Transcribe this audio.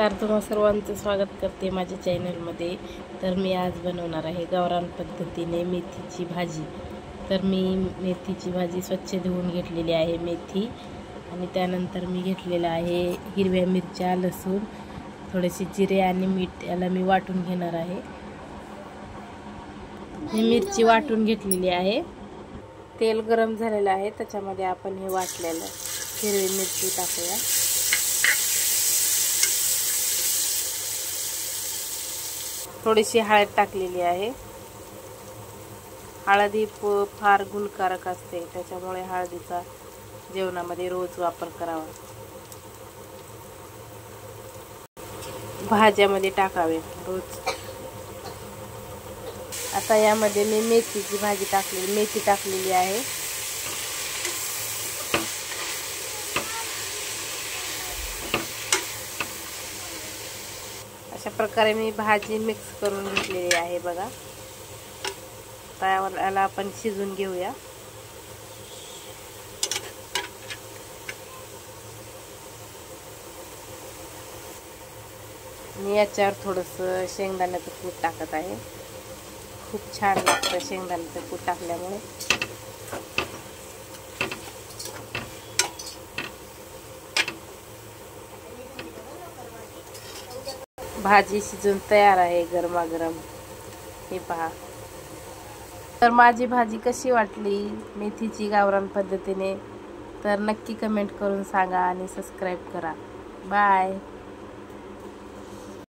नमस्कार, तुम्हा सर्वांचं स्वागत करते माझ्या चॅनलमध्ये। तर मी आज बनवणार आहे गावरान पद्धतीने मेथीची भाजी। तर मी मेथीची भाजी स्वच्छ धुवून घेतलेली आहे मेथी, आणि त्यानंतर मी घेतलेला आहे हिरव्या मिरच्या, लसूण, थोडेसे जिरे आणि मीठ। याला मी वाटून घेणार आहे। ही मिरची वाटून घेतलेली आहे। तेल गरम झालेलं आहे, त्याच्यामध्ये आपण हे वाटलेलं हिरवी मिरची टाकूया। थोडीशी हळद टाकलेली आहे। हळद ही फार गुणकारक असते, त्याच्यामुळे हळदीचा जेवणामध्ये रोज वापर करावा, भाज्यामध्ये टाकावे रोज। आता यामध्ये मी मेथीची भाजी मेथी टाकलेली आहे। अशा प्रकारे मी भाजी मिक्स करून घेतलेली आहे बघा। याला आपण शिजून घेऊया। मी याच्यावर थोडंसं शेंगदाण्याचं कूट टाकत आहे। खूप छान लागतं शेंगदाण्याचं कूट टाकल्यामुळे। भाजी शिजून तयार आहे गरमागरम, हे पहा। तर माझी भाजी कशी वाटली मेथीची गावरान पद्धतीने, तर नक्की कमेंट करून सांगा आणि सबस्क्राईब करा। बाय।